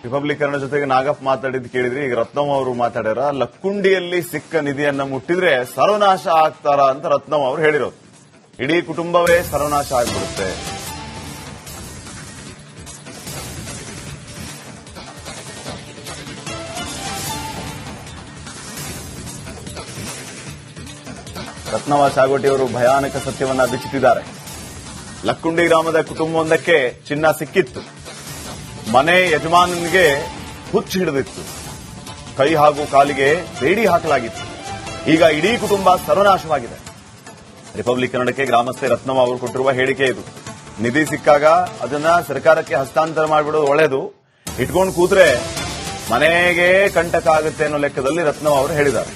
Republican ಜೊತೆಗೆ ನಾಗಪ್ಪ ಮಾತಾಡಿದ್ ಕೇಳಿದ್ರಿ. ಈಗ ರತ್ನಮ್ಮ ಅವರು ಮಾತಾಡ್ಯಾರ. ಲಕ್ಕುಂಡಿಯಲ್ಲಿ ಸಿಕ್ಕ ನಿಧಿಯನ್ನ ಮುಟ್ಟಿದ್ರೆ ಸರ್ವನಾಶ ಆಗ್ತಾರ ಅಂತ ರತ್ನಮ್ಮ ಅವರು ಹೇಳಿರೋದು. ಇಡೀ ಕುಟುಂಬವೇ ಸರ್ವನಾಶ ಆಗ್ಬಿಡುತ್ತೆ. ರತ್ನಮ್ಮ ಚಾಗೋಟಿ ಅವರು ಭಯಾನಕ ಸತ್ಯವನ್ನ ಬಿಚ್ಚುತ್ತಿದ್ದಾರೆ. ಲಕ್ಕುಂಡಿ ಗ್ರಾಮದ ಕುಟುಂಬವೊಂದಕ್ಕೆ ಚಿನ್ನ ಸಿಕ್ಕಿತ್ತು. ಮನೆ ಯಜಮಾನನಿಗೆ ಹುಚ್ಚು ಹಿಡಿದಿತ್ತು. ಕೈ ಹಾಗೂ ಕಾಲಿಗೆ ಬೇಡಿ ಹಾಕಲಾಗಿತ್ತು. ಈಗ ಇಡೀ ಕುಟುಂಬ ಸರ್ವನಾಶವಾಗಿದೆ. ರಿಪಬ್ಲಿಕ್ ಕನ್ನಡಕ್ಕೆ ಗ್ರಾಮಸ್ಥೆ ರತ್ನಮ್ಮ ಅವರು ಕೊಟ್ಟಿರುವ ಹೇಳಿಕೆ ಇದು. ನಿಧಿ ಸಿಕ್ಕಾಗ ಅದನ್ನ ಸರ್ಕಾರಕ್ಕೆ ಹಸ್ತಾಂತರ ಮಾಡಿಬಿಡೋದು ಒಳ್ಳೆಯದು. ಇಟ್ಕೊಂಡು ಕೂತ್ರೆ ಮನೆಗೆ ಕಂಟಕ ಆಗುತ್ತೆ ಅನ್ನೋ ಲೆಕ್ಕದಲ್ಲಿ ರತ್ನಮ್ಮ ಅವರು ಹೇಳಿದ್ದಾರೆ.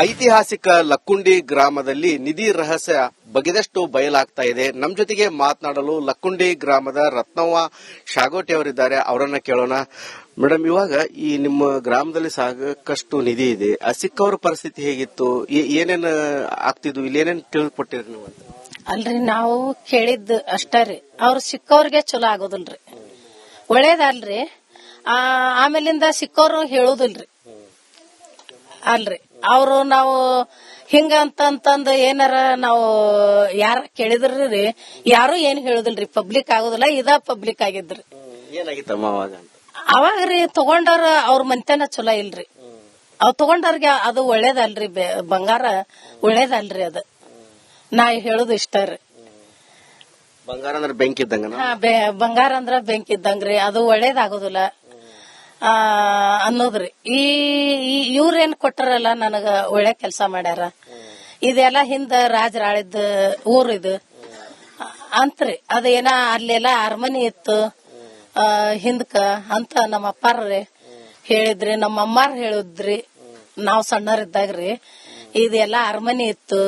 ಐತಿಹಾಸಿಕ ಲಕ್ಕುಂಡಿ ಗ್ರಾಮದಲ್ಲಿ ನಿಧಿ ರಹಸ್ಯ ಬಗೆದಷ್ಟು ಬಯಲಾಗ್ತಾ ಇದೆ. ನಮ್ಮ ಜೊತೆಗೆ ಮಾತನಾಡಲು ಲಕ್ಕುಂಡಿ ಗ್ರಾಮದ ರತ್ನವ್ವ ಶಾಗೋಟಿ ಅವರಿದ್ದಾರೆ. ಅವರನ್ನ ಕೇಳೋಣ. ಮೇಡಮ್, ಇವಾಗ ಈ ನಿಮ್ಮ ಗ್ರಾಮದಲ್ಲಿ ಸಾಕಷ್ಟು ನಿಧಿ ಇದೆ. ಸಿಕ್ಕವ್ರ ಪರಿಸ್ಥಿತಿ ಹೇಗಿತ್ತು? ಏನೇನು ಆಗ್ತಿದ್ವು? ಇಲ್ಲಿ ಏನೇನು ತಿಳಿದುಕೊಟ್ಟಿರಿ ನೀವು? ಅಲ್ರಿ, ನಾವು ಕೇಳಿದ್ ಅಷ್ಟೇ ರೀ. ಅವ್ರು ಸಿಕ್ಕವ್ರಿಗೆ ಚಲೋ ಆಗೋದಿಲ್ರಿ, ಒಳ್ಳೇದಲ್ರಿ. ಆಮೇಲಿಂದ ಸಿಕ್ಕವ್ರು ಹೇಳುದಿಲ್ರಿ ಅಲ್ರಿ. ಅವರು ನಾವು ಹಿಂಗಂತಂದು ಏನಾರ ನಾವು ಯಾರ ಕೇಳಿದ್ರಿ ಯಾರು ಏನ್ ಹೇಳುದಿಲ್ರಿ. ಪಬ್ಲಿಕ್ ಆಗೋದಿಲ್ಲ, ಇದ ಪಬ್ಲಿಕ್ ಆಗಿದ್ರಿ. ಏನಾಗಿತ್ತಮ್ಮ ಅವಾಗ ರೀ ತಗೊಂಡವ್ರ ಅವ್ರ ಮನೆತನ ಚಲೋ ಇಲ್ರಿ. ಅವ್ ತಗೊಂಡವ್ರಿಗೆ ಅದು ಒಳ್ಳೇದಲ್ರಿ. ಬಂಗಾರ ಒಳ್ಳೇದಲ್ರಿ. ಅದ ನಾ ಹೇಳುದು ಇಷ್ಟ ರೀ. ಬಂಗಾರ ಅಂದ್ರೆ ಬೆಂಕಿ ಇದ್ದಂಗ. ಬಂಗಾರ ಅಂದ್ರ ಬೆಂಕಿ ಇದ್ದಂಗ್ರಿ. ಅದು ಒಳ್ಳೇದಾಗೋದಿಲ್ಲ ಅನ್ನೋದ್ರಿ. ಇವ್ರೇನ್ ಕೊಟ್ಟಾರಲ್ಲ ನನಗ ಒಳ್ಳೆ ಕೆಲಸ ಮಾಡ್ಯಾರ. ಇದೆಲ್ಲ ಹಿಂದ ರಾಜರಾಳಿದ ಊರ್ ಇದು ಅಂತ್ರಿ. ಅದೇನ ಅಲ್ಲೆಲ್ಲ ಅರಮನಿ ಇತ್ತು ಹಿಂದಕ ಅಂತ ನಮ್ಮ ಅಪ್ಪಾರ್ರಿ ಹೇಳಿದ್ರಿ, ನಮ್ಮ ಅಮ್ಮಾರ್ ಹೇಳಿದ್ರಿ. ನಾವ್ ಸಣ್ಣರಿದ್ದಾಗ್ರಿ ಇದೆಲ್ಲ ಅರಮನಿ ಇತ್ತು,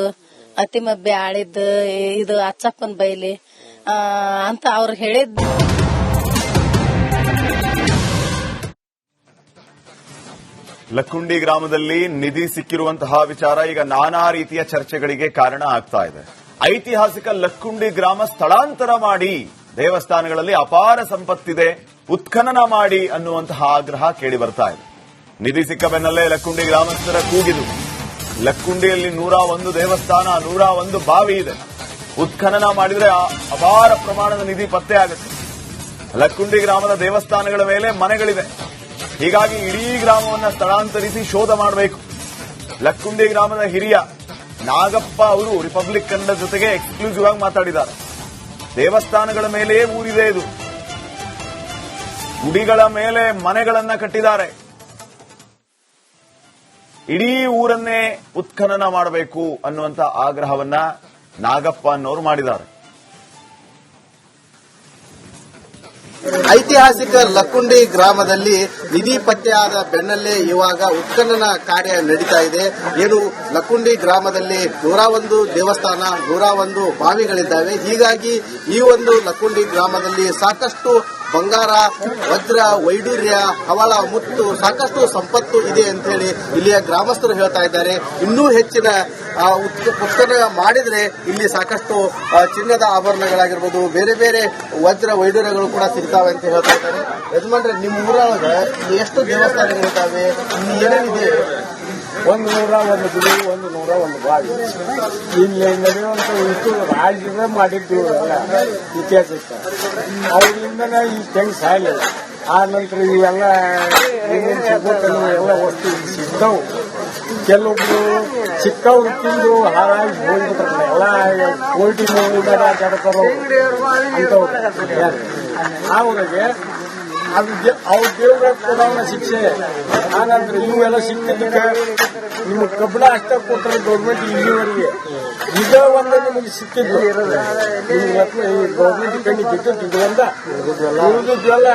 ಅತಿಮಬ್ಬೆ ಆಳಿದ್ ಇದು ಅಚ್ಚಪ್ಪನ್ ಬೈಲಿ ಅಂತ ಅವ್ರು ಹೇಳಿದ್. ಲಕ್ಕುಂಡಿ ಗ್ರಾಮದಲ್ಲಿ ನಿಧಿ ಸಿಕ್ಕಿರುವಂತಹ ವಿಚಾರ ಈಗ ನಾನಾ ರೀತಿಯ ಚರ್ಚೆಗಳಿಗೆ ಕಾರಣ ಆಗ್ತಾ ಇದೆ. ಐತಿಹಾಸಿಕ ಲಕ್ಕುಂಡಿ ಗ್ರಾಮ ಸ್ಥಳಾಂತರ ಮಾಡಿ, ದೇವಸ್ಥಾನಗಳಲ್ಲಿ ಅಪಾರ ಸಂಪತ್ತಿದೆ, ಉತ್ಖನನ ಮಾಡಿ ಅನ್ನುವಂತಹ ಆಗ್ರಹ ಕೇಳಿ ಬರ್ತಾ ಇದೆ. ನಿಧಿ ಸಿಕ್ಕ ಬೆನ್ನಲ್ಲೇ ಲಕ್ಕುಂಡಿ ಗ್ರಾಮಸ್ಥರ ಕೂಗಿದು. ಲಕ್ಕುಂಡಿಯಲ್ಲಿ 101 ದೇವಸ್ಥಾನ, 101 ಬಾವಿ ಇದೆ. ಉತ್ಖನನ ಮಾಡಿದ್ರೆ ಅಪಾರ ಪ್ರಮಾಣದ ನಿಧಿ ಪತ್ತೆ ಆಗುತ್ತೆ. ಲಕ್ಕುಂಡಿ ಗ್ರಾಮದ ದೇವಸ್ಥಾನಗಳ ಮೇಲೆ ಮನೆಗಳಿವೆ. ಹೀಗಾಗಿ ಇಡೀ ಗ್ರಾಮವನ್ನು ಸ್ಥಳಾಂತರಿಸಿ ಶೋಧ ಮಾಡಬೇಕು. ಲಕ್ಕುಂಡಿ ಗ್ರಾಮದ ಹಿರಿಯ ನಾಗಪ್ಪ ಅವರು ರಿಪಬ್ಲಿಕ್ ಕನ್ನಡ ಜೊತೆಗೆ ಎಕ್ಸ್ಕ್ಲೂಸಿವ್ ಆಗಿ ಮಾತಾಡಿದ್ದಾರೆ. ದೇವಸ್ಥಾನಗಳ ಮೇಲೆಯೇ ಊರಿದೆ ಇದು. ಗುಡಿಗಳ ಮೇಲೆ ಮನೆಗಳನ್ನ ಕಟ್ಟಿದ್ದಾರೆ. ಇಡೀ ಊರನ್ನೇ ಉತ್ಖನನ ಮಾಡಬೇಕು ಅನ್ನುವಂತ ಆಗ್ರಹವನ್ನ ನಾಗಪ್ಪ ಅನ್ನೋರು ಮಾಡಿದ್ದಾರೆ. ಐತಿಹಾಸಿಕ ಲಕ್ಕುಂಡಿ ಗ್ರಾಮದಲ್ಲಿ ನಿಧಿ ಪತ್ತೆಯಾದ ಬೆನ್ನಲ್ಲೇ ಇವಾಗ ಉತ್ಖನನ ಕಾರ್ಯ ನಡೀತಾ ಇದೆ. ಏನು ಲಕ್ಕುಂಡಿ ಗ್ರಾಮದಲ್ಲಿ 101 ದೇವಸ್ಥಾನ, 101 ಬಾವಿಗಳಿದ್ದಾವೆ. ಹೀಗಾಗಿ ಈ ಒಂದು ಲಕ್ಕುಂಡಿ ಗ್ರಾಮದಲ್ಲಿ ಸಾಕಷ್ಟು ಬಂಗಾರ, ವಜ್ರ, ವೈಡೂರ್ಯ, ಹವಳ, ಮುತ್ತು, ಸಾಕಷ್ಟು ಸಂಪತ್ತು ಇದೆ ಅಂತ ಹೇಳಿ ಇಲ್ಲಿಯ ಗ್ರಾಮಸ್ಥರು ಹೇಳ್ತಾ ಇದ್ದಾರೆ. ಇನ್ನೂ ಹೆಚ್ಚಿನ ಉತ್ಖನನ ಮಾಡಿದ್ರೆ ಇಲ್ಲಿ ಸಾಕಷ್ಟು ಚಿನ್ನದ ಆಭರಣಗಳಾಗಿರ್ಬೋದು, ಬೇರೆ ಬೇರೆ ವಜ್ರ ವೈಡೂರ್ಯಗಳು ಕೂಡ ಸಿಗ್ತಾವೆ ಅಂತ ಹೇಳ್ತಾ ಇದ್ದಾರೆ. ಯಜಮಾನ್ರೆ, ನಿಮ್ಮ ಊರೊಳಗ ಎಷ್ಟು ದೇವಸ್ಥಾನಗಳಿದ್ದಾವೆ? ಇಲ್ಲಿ ಏನೇನಿದೆ? 101 ಗುಡಿ, 101 ಬಾವಿ. ಇಲ್ಲಿ ನಡೆಯುವಂತ ಇಷ್ಟು ರಾಜ್ಯದ ಮಾಡಿದ್ದು ಇತಿಹಾಸಕ್ಕೆ ಅವರಿಂದನೇ ಈ ತೆಂಗು ಸಾಯಲಿಲ್ಲ. ಆ ನಂತರ ಇವೆಲ್ಲ ಎಲ್ಲ ವಸ್ತು ಸಿಗ್ತಾವು. ಕೆಲವೊಬ್ರು ಚಿಕ್ಕವ್ರು ತಿಂದು ಹಾಳಾಗಿ ಹೋಗ್ಬಿಟ್ರೆ ಎಲ್ಲ ಕೋಲ್ಟಿ ಜಡಕರು ಅಂತವ್ರು ಅವ್ರಿಗೆ ಅವ್ರ ದೇವ್ರ ಕೊಡೋಣ ಶಿಕ್ಷೆ. ಆನಂತರ ಇವೆಲ್ಲ ಸಿಕ್ಕಿದ್ದಕ್ಕೆ ನಿಮಗೆ ಕಬ್ಬಣ ಅಷ್ಟ ಕೊಟ್ಟರೆ ಗೌರ್ಮೆಂಟ್ ಇಲ್ಲಿವರೆಗೆ ಇದೇ ಒಂದು ನಿಮಗೆ ಸಿಕ್ಕಿದ್ದು. ಗೌರ್ಮೆಂಟ್ ಕಣ್ಣಿ ಸಿಕ್ಕಿದ್ದು ಉಳಿದಿದ್ದೆಲ್ಲ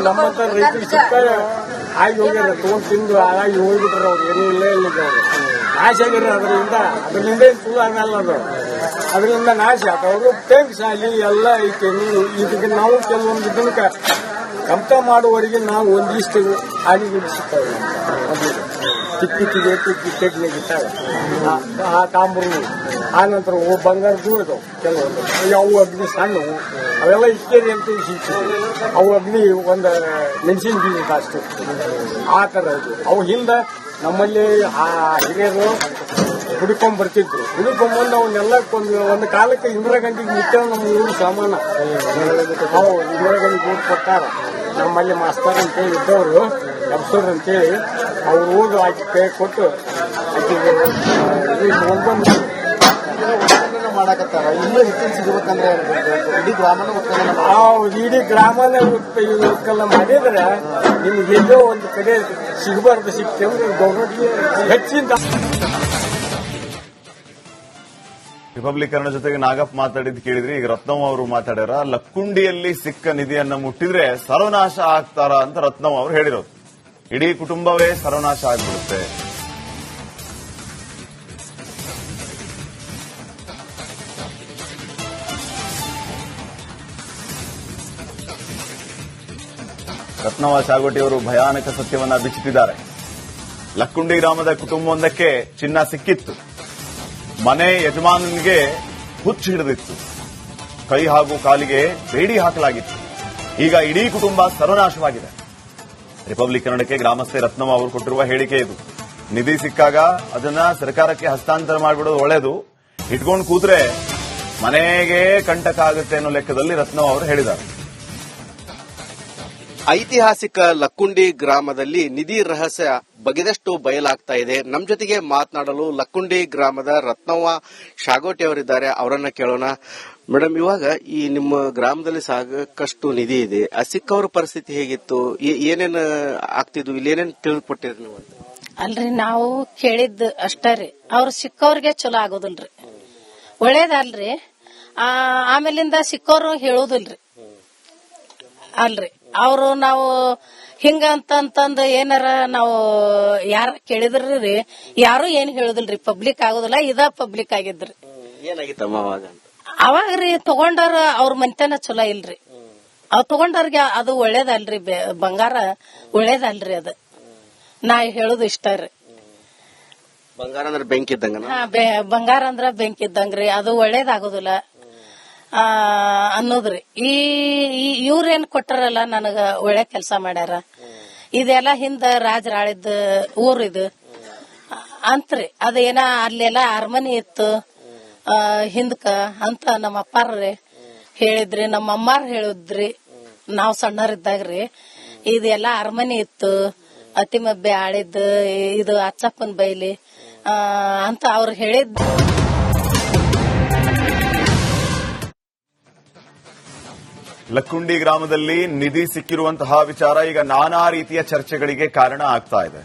ನಮ್ಮಂತ ರೈತರಿಗೆ ಸಿಗ್ತಾರೆ. ಆಗಿ ಹೋಗ್ಯಾರ, ತಗೊಂಡು ತಿಂದು ಹಾಗಾಗಿ ಹೋಗ್ಬಿಟ್ರೆ ಅವ್ರು ಏನೂ ಇಲ್ಲೇ ಇಲ್ಲಿದ್ದವ್ರು ನಾಶ ಆಗ್ಯಾರ. ಅದರಿಂದ ಏನು ಸುಳ್ಳು ಆಗಲ್ಲ. ಅದರಿಂದ ನಾಶ ಅವರು ಟ್ಯಾಂಕ್ಸ್ ಆಗಲಿ ಎಲ್ಲ ಐತೆ. ಇದಕ್ಕೆ ನಾವು ಕೆಲವೊಂದು ಇದಕ್ಕೆ ಕಂಪ ಮಾಡುವವರೆಗೆ ನಾವು ಒಂದಿಷ್ಟು ಹಾನಿಗೊಳಿಸುತ್ತೇವೆ. ಚಿಕ್ಕಿಗೆ ಟೆಕ್ನಿಕ್ ಇಟ್ಟಾಗ ಆ ತಾಂಬರು ಆ ನಂತರ ಬಂಗಾರದ್ದು ಇದಾವೆ ಕೆಲವೊಂದು ಅವು ಅಗ್ನಿ ಸಣ್ಣವು ಅವೆಲ್ಲ ಇಕ್ಕೇರಿ ಅಂತ ಸಿಗ್ತದೆ. ಅವು ಅಗ್ನಿ ಒಂದು ಮೆಣಸಿನ ಬೀಜ ಅಷ್ಟು ಆ ಥರ ಇದು. ಅವು ಹಿಂದೆ ನಮ್ಮಲ್ಲಿ ಆ ಹಿರಿಯರು ಹುಡುಕೊಂಡ್ ಬರ್ತಿದ್ರು. ಹುಡುಕೊಂಡ್ಬಂದು ಅವನ್ನೆಲ್ಲ ಒಂದು ಕಾಲಕ್ಕೆ ಇಂದಿರಾ ಗಾಂಧಿಗೆ ನಿತ್ಯ ನಮ್ಮ ಊರು ಸಾಮಾನ ನಾವು ಇಂದಿರಾ ಗಾಂಧಿಗೆ ಊಟ ಕೊಟ್ಟಾರ. ನಮ್ಮಲ್ಲಿ ಮಾಸ್ತರ್ ಅಂತೇಳಿ ಇದ್ದವರು ಅಬ್ಸೂರ್ ಅಂತೇಳಿ ಅವ್ರು ಓದು ಆಕೆ ಕೈ ಕೊಟ್ಟು ಆಕೆಗೆ ಮಾಡಕತ್ತಾರ. ಇನ್ನೂ ಹೆಚ್ಚಿನ ಸಿಗಬೇಕಂದ್ರೆ ಇಡೀ ಗ್ರಾಮನ ಉತ್ಖನನ ಇಡೀ ಗ್ರಾಮನ ಉತ್ಕಲ್ಲ ಮಾಡಿದ್ರೆ ನಿಮ್ಗೆ ಎಲ್ಲೋ ಒಂದು ಕಡೆ ಸಿಗಬಾರ್ದು, ಸಿಗ್ತೇವೆ ಗೌರ್ಮೆಂಟ್ಗೆ ಹೆಚ್ಚಿನ. ರಿಪಬ್ಲಿಕನ್ ಜೊತೆಗೆ ನಾಗಪ್ಪ ಮಾತಾಡಿದ್ ಕೇಳಿದ್ರಿ. ಈಗ ರತ್ನಮ್ಮ ಅವರು ಮಾತಾಡ್ಯಾರ. ಲಕ್ಕುಂಡಿಯಲ್ಲಿ ಸಿಕ್ಕ ನಿಧಿಯನ್ನ ಮುಟ್ಟಿದ್ರೆ ಸರ್ವನಾಶ ಆಗ್ತಾರ ಅಂತ ರತ್ನಮ್ಮ ಅವರು ಹೇಳಿರೋದು. ಇಡೀ ಕುಟುಂಬವೇ ಸರ್ವನಾಶ ಆಗ್ಬಿಡುತ್ತೆ. ರತ್ನಮ್ಮ ಚಾಗೋಟಿಯವರು ಭಯಾನಕ ಸತ್ಯವನ್ನ ಬಿಚ್ಚುತ್ತಿದ್ದಾರೆ. ಲಕ್ಕುಂಡಿ ಗ್ರಾಮದ ಕುಟುಂಬವೊಂದಕ್ಕೆ ಚಿನ್ನ ಸಿಕ್ಕಿತ್ತು. ಮನೆ ಯಜಮಾನನಿಗೆ ಹುಚ್ಚು ಹಿಡಿದಿತ್ತು. ಕೈ ಹಾಗೂ ಕಾಲಿಗೆ ಬೇಡಿ ಹಾಕಲಾಗಿತ್ತು. ಈಗ ಇಡೀ ಕುಟುಂಬ ಸರ್ವನಾಶವಾಗಿದೆ. ರಿಪಬ್ಲಿಕ್ ಕನ್ನಡಕ್ಕೆ ಗ್ರಾಮಸ್ಥೆ ರತ್ನಮ್ಮ ಅವರು ಕೊಟ್ಟಿರುವ ಹೇಳಿಕೆ ಇದು. ನಿಧಿ ಸಿಕ್ಕಾಗ ಅದನ್ನ ಸರ್ಕಾರಕ್ಕೆ ಹಸ್ತಾಂತರ ಮಾಡಿಬಿಡೋದು ಒಳ್ಳೆಯದು. ಇಟ್ಕೊಂಡು ಕೂತ್ರೆ ಮನೆಗೆ ಕಂಟಕ ಆಗುತ್ತೆ ಅನ್ನೋ ಲೆಕ್ಕದಲ್ಲಿ ರತ್ನಮ್ಮ ಅವರು ಹೇಳಿದ್ದಾರೆ. ಐತಿಹಾಸಿಕ ಲಕ್ಕುಂಡಿ ಗ್ರಾಮದಲ್ಲಿ ನಿಧಿ ರಹಸ್ಯ ಬಗೆದಷ್ಟು ಬಯಲಾಗ್ತಾ ಇದೆ. ನಮ್ಮ ಜೊತೆಗೆ ಮಾತನಾಡಲು ಲಕ್ಕುಂಡಿ ಗ್ರಾಮದ ರತ್ನವ್ವ ಶಾಗೋಟಿ ಅವರಿದ್ದಾರೆ. ಅವರನ್ನ ಕೇಳೋಣ. ಮೇಡಮ್, ಇವಾಗ ಈ ನಿಮ್ಮ ಗ್ರಾಮದಲ್ಲಿ ಸಾಕಷ್ಟು ನಿಧಿ ಇದೆ. ಆ ಸಿಕ್ಕವ್ರ ಪರಿಸ್ಥಿತಿ ಹೇಗಿತ್ತು? ಏನೇನು ಆಗ್ತಿದ್ವು? ಇಲ್ಲಿ ಏನೇನು ತಿಳಿದುಕೊಟ್ಟಿರಿ ನೀವು? ಅಲ್ರಿ, ನಾವು ಕೇಳಿದ್ ಅಷ್ಟೇ ರೀ. ಅವ್ರು ಸಿಕ್ಕವ್ರಿಗೆ ಚಲೋ ಆಗೋದಿಲ್ರಿ, ಒಳ್ಳೇದಲ್ರಿ. ಆಮೇಲಿಂದ ಸಿಕ್ಕವ್ರು ಹೇಳೋದಿಲ್ರಿ ಅಲ್ರಿ. ಅವರು ನಾವು ಹಿಂಗ ಅಂತಂದು ಏನಾರ ನಾವು ಯಾರ ಕೇಳಿದ್ರಿ ಯಾರು ಏನ್ ಹೇಳುದಿಲ್ರಿ. ಪಬ್ಲಿಕ್ ಆಗೋದಿಲ್ಲ, ಇದ ಪಬ್ಲಿಕ್ ಆಗಿದ್ರಿ. ಏನಾಗಿತ್ತಮ್ಮ ಅವಾಗ ರೀ ತಗೊಂಡವ್ರ ಅವ್ರ ಮನೆತನ ಚಲೋ ಇಲ್ರಿ. ಅವ್ ತಗೊಂಡವ್ರಿಗೆ ಅದು ಒಳ್ಳೇದಲ್ರಿ. ಬಂಗಾರ ಒಳ್ಳೇದಲ್ರಿ. ಅದ ನಾ ಹೇಳುದು ಇಷ್ಟ ರೀ. ಬಂಗಾರ ಅಂದ್ರೆ ಬೆಂಕಿ ಇದ್ದಂಗ. ಬಂಗಾರ ಅಂದ್ರ ಬೆಂಕಿ ಇದ್ದಂಗ್ರಿ. ಅದು ಒಳ್ಳೇದಾಗೋದಿಲ್ಲ ಅನ್ನೋದ್ರಿ. ಇವ್ರೇನ್ ಕೊಟ್ಟಾರಲ್ಲ ನನಗ ಒಳ್ಳೆ ಕೆಲಸ ಮಾಡ್ಯಾರ. ಇದೆಲ್ಲ ಹಿಂದ ರಾಜರಾಳಿದ ಊರ್ ಇದು ಅಂತ್ರಿ. ಅದೇನ ಅಲ್ಲೆಲ್ಲ ಅರಮನೆ ಇತ್ತು ಹಿಂದಕ ಅಂತ ನಮ್ಮ ಅಪ್ಪಾರ್ರಿ ಹೇಳಿದ್ರಿ, ನಮ್ಮ ಅಮ್ಮಾರ್ ಹೇಳಿದ್ರಿ. ನಾವ್ ಸಣ್ಣರಿದ್ದಾಗ್ರಿ ಇದೆಲ್ಲ ಅರಮನೆ ಇತ್ತು, ಅತಿಮಬ್ಬೆ ಆಳಿದ್ ಇದು ಅಚ್ಚಪ್ಪನ ಬೈಲಿ ಅಂತ ಅವ್ರು ಹೇಳಿದ್. ಲಕ್ಕುಂಡಿ ಗ್ರಾಮದಲ್ಲಿ ನಿಧಿ ಸಿಕ್ಕಿರುವಂತಹ ವಿಚಾರ ಈಗ ನಾನಾ ರೀತಿಯ ಚರ್ಚೆಗಳಿಗೆ ಕಾರಣ ಆಗ್ತಾ ಇದೆ.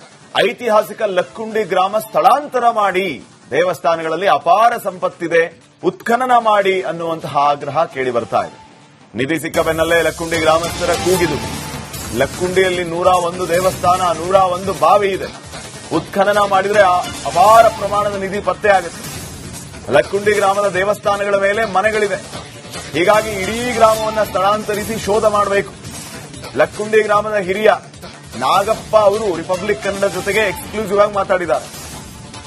ಐತಿಹಾಸಿಕ ಲಕ್ಕುಂಡಿ ಗ್ರಾಮ ಸ್ಥಳಾಂತರ ಮಾಡಿ, ದೇವಸ್ಥಾನಗಳಲ್ಲಿ ಅಪಾರ ಸಂಪತ್ತಿದೆ, ಉತ್ಖನನ ಮಾಡಿ ಅನ್ನುವಂತಹ ಆಗ್ರಹ ಕೇಳಿ ಬರ್ತಾ ಇದೆ. ನಿಧಿ ಸಿಕ್ಕ ಬೆನ್ನಲ್ಲೇ ಲಕ್ಕುಂಡಿ ಗ್ರಾಮಸ್ಥರ ಕೂಗಿದು. ಲಕ್ಕುಂಡಿಯಲ್ಲಿ 101 ದೇವಸ್ಥಾನ, 101 ಬಾವಿ ಇದೆ. ಉತ್ಖನನ ಮಾಡಿದ್ರೆ ಅಪಾರ ಪ್ರಮಾಣದ ನಿಧಿ ಪತ್ತೆ ಆಗುತ್ತೆ. ಲಕ್ಕುಂಡಿ ಗ್ರಾಮದ ದೇವಸ್ಥಾನಗಳ ಮೇಲೆ ಮನೆಗಳಿವೆ. ಹೀಗಾಗಿ ಇಡೀ ಗ್ರಾಮವನ್ನ ಸ್ಥಳಾಂತರಿಸಿ ಶೋಧ ಮಾಡಬೇಕು. ಲಕ್ಕುಂಡಿ ಗ್ರಾಮದ ಹಿರಿಯ ನಾಗಪ್ಪ ಅವರು ರಿಪಬ್ಲಿಕ್ ಕನ್ನಡ ಜೊತೆಗೆ ಎಕ್ಸ್ಕ್ಲೂಸಿವ್ ಆಗಿ ಮಾತಾಡಿದ್ದಾರೆ.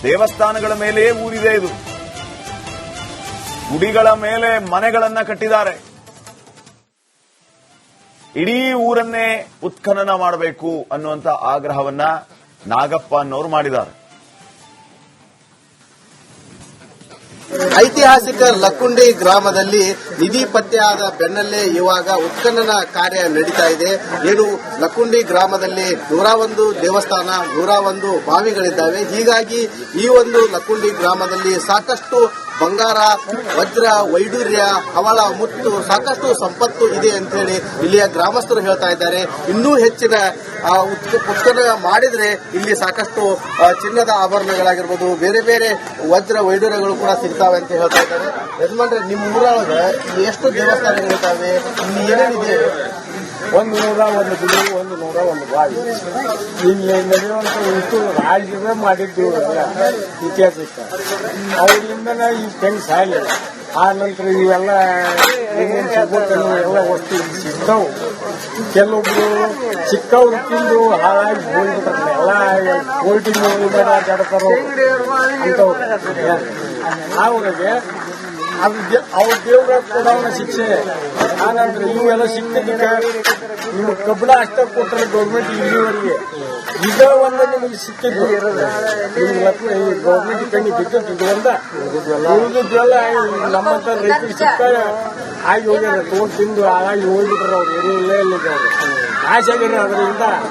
ದೇವಸ್ಥಾನಗಳ ಮೇಲೆಯೇ ಊರಿದೆ ಇದು. ಗುಡಿಗಳ ಮೇಲೆ ಮನೆಗಳನ್ನ ಕಟ್ಟಿದ್ದಾರೆ. ಇಡೀ ಊರನ್ನೇ ಉತ್ಖನನ ಮಾಡಬೇಕು ಅನ್ನುವಂತ ಆಗ್ರಹವನ್ನ ನಾಗಪ್ಪ ಅನ್ನೋರು ಮಾಡಿದ್ದಾರೆ. ಐತಿಹಾಸಿಕ ಲಕ್ಕುಂಡಿ ಗ್ರಾಮದಲ್ಲಿ ನಿಧಿ ಪತ್ತೆಯಾದ ಬೆನ್ನಲ್ಲೇ ಇವಾಗ ಉತ್ಖನನ ಕಾರ್ಯ ನಡೀತಾ ಇದೆ. ಏನು ಲಕ್ಕುಂಡಿ ಗ್ರಾಮದಲ್ಲಿ 101 ದೇವಸ್ಥಾನ, 101 ಬಾವಿಗಳಿದ್ದಾವೆ. ಹೀಗಾಗಿ ಈ ಒಂದು ಲಕ್ಕುಂಡಿ ಗ್ರಾಮದಲ್ಲಿ ಸಾಕಷ್ಟು ಬಂಗಾರ, ವಜ್ರ, ವೈಡೂರ್ಯ, ಹವಳ, ಮುತ್ತು, ಸಾಕಷ್ಟು ಸಂಪತ್ತು ಇದೆ ಅಂತ ಹೇಳಿ ಇಲ್ಲಿಯ ಗ್ರಾಮಸ್ಥರು ಹೇಳ್ತಾ ಇದ್ದಾರೆ. ಇನ್ನೂ ಹೆಚ್ಚಿನ ಉತ್ಖನನ ಮಾಡಿದ್ರೆ ಇಲ್ಲಿ ಸಾಕಷ್ಟು ಚಿನ್ನದ ಆಭರಣಗಳಾಗಿರ್ಬೋದು, ಬೇರೆ ಬೇರೆ ವಜ್ರ ವೈಡೂರ್ಯಗಳು ಕೂಡ ಸಿಗ್ತಾವೆ ಅಂತ ಹೇಳ್ತಾ ಇದ್ದಾರೆ. ಯಜಮಾನ್ರೆ, ನಿಮ್ಮ ಊರೊಳಗೆ ಎಷ್ಟು ದೇವಸ್ಥಾನಗಳಿದ್ದಾವೆ? ಇಲ್ಲಿ ಏನೇನಿದೆ? 101 ಗುಡಿ, 101 ಬಾವಿ. ಇಲ್ಲಿ ನಡೆಯುವಂತ ಇಷ್ಟು ರಾಜ್ಯದ ಮಾಡಿದ್ದು ಇತಿಹಾಸ. ಅವರಿಂದನೇ ಈ ಹೆಂಗ್ ಸಾಲಿ. ಆ ನಂತರ ಇವೆಲ್ಲ ಎಲ್ಲ ವಸ್ತು ಸಿಗ್ತಾವು. ಕೆಲವೊಬ್ರು ಸಿಕ್ಕವ್ರು ತಿಂದು ಹಾಳಾಗಿ ಹೋಗ್ಬಿಟ್ರೆ ಎಲ್ಲ ಕೋರ್ಟಿನ ಆಡ್ತಾರೋ ಅಂತವ್ರು ಅವ್ರಿಗೆ ಅವ್ರ ದೇವ್ರ ಕೊಡೋಣ ಶಿಕ್ಷೆ. ಹಾಗಂದ್ರೆ ಇವೆಲ್ಲ ಸಿಕ್ಕಿದ್ದಕ್ಕೆ ನಿಮ್ಗೆ ಕಬ್ಬಣ ಅಷ್ಟೇ ಕೊಟ್ಟರೆ ಗೌರ್ಮೆಂಟ್ ಇಲ್ಲಿವರೆಗೆ ಈಗ ಒಂದು ನಿಮಗೆ ಸಿಕ್ಕಿದ್ದು ನಿಮ್ಗೆ ಗೌರ್ಮೆಂಟ್ ಕಣ್ಣಿ ಬಿದ್ದದ್ದು ಇದು ಒಂದ ಉಳಿದಿದ್ದೆಲ್ಲ ನಮ್ಮಂತ ರೈತರಿಗೆ ಸಿಗ್ತಾರೆ ಆಗಿ ಹೋಗ್ಯಾರ ತಗೊಂಡು ತಿಂದು ಹಾಗಾಗಿ ಹೋಗ್ಬಿಟ್ರೆ ಅವ್ರು ಏನೂ ಇಲ್ಲೇ ಇಲ್ಲಿದ್ದವ್ರು ನಾಶ ಆಗ್ಯಾರ.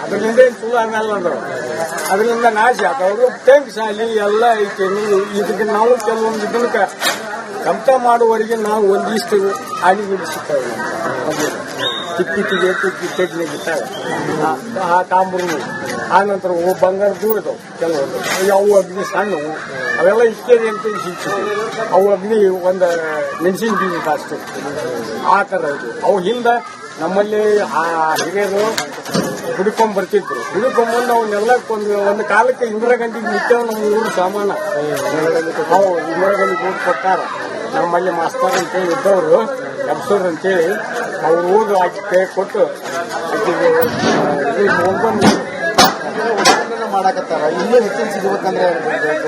ಅದರಿಂದ ಏನು ಸುಳ್ಳು ಆಗಲ್ಲ ಅಂದ್ರೆ ಅದರಿಂದ ನಾಶ ಅವರು ಟ್ಯಾಂಕ್ಸ್ ಆಗಲಿ ಎಲ್ಲ ಐತೆ. ನೀವು ಇದಕ್ಕೆ ನಾವು ಕೆಲವೊಂದು ಇದಕ್ಕೆ ಕಂತ ಮಾಡುವವರೆಗೆ ನಾವು ಒಂದಿಷ್ಟು ಆಡಿಗಳು ಸಿಗ್ತಾವೆ. ತಿಕ್ಕಿಗೆ ತೆಗ್ನೆ ಬಿಟ್ಟಾಗ ಆ ತಾಂಬೂರು ಆ ನಂತರ ಬಂಗಾರ ದೂರದವು ಕೆಲವೊಂದು ಅವು ಅಗ್ನಿ ಸಣ್ಣವು ಅವೆಲ್ಲ ಇಕ್ಕೇರಿ ಅಂತ ಸಿಗ್ತದೆ. ಅವು ಅಗ್ನಿ ಒಂದು ಮೆಣಸಿನ ಬೀಜ ಅಷ್ಟು ಆ ಥರ ಇದು. ಅವು ಹಿಂದೆ ನಮ್ಮಲ್ಲಿ ಆ ಹಿರಿಯರು ಹುಡುಕೊಂಡ್ ಬರ್ತಿದ್ರು. ಹುಡುಕೊಂಬಂದು ಅವನ್ನೆಲ್ಲ ಒಂದು ಕಾಲಕ್ಕೆ ಇಂದಿರಾ ಗಾಂಧಿಗೆ ನಿತ್ಯ ನಮ್ಮ ಊರು ಸಾಮಾನ ನಾವು ಇಂದಿರಾ ಗಾಂಧಿ ಊರು ಕೊಟ್ಟಾರ. ನಮ್ಮಲ್ಲಿ ಮಾಸ್ತರ್ ಅಂತೇಳಿ ಇದ್ದವರು ಎಬ್ಸೋರ್ ಅಂತೇಳಿ ಅವ್ರು ಊರು ಹಾಕಿ ಕೈ ಕೊಟ್ಟು ಹೋಗ್ಬಂದು ಮಾಡಕತ್ತಾರ. ಇನ್ನೂ ಹೆಚ್ಚಿನ ಸಿಗಬೇಕಂದ್ರೆ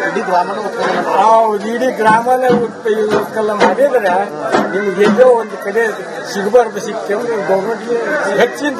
ಇಡೀ ಗ್ರಾಮನ ಇಡೀ ಗ್ರಾಮನ ಉತ್ಕಲ್ಲ ಮಾಡಿದ್ರೆ ನಿಮ್ಗೆ ಎಲ್ಲೋ ಒಂದು ಕಡೆ ಸಿಗಬಾರ್ದು. ಸಿಕ್ತಂದ್ರೆ ಗೌರ್ಮೆಂಟ್ಗೆ ಹೆಚ್ಚಿನ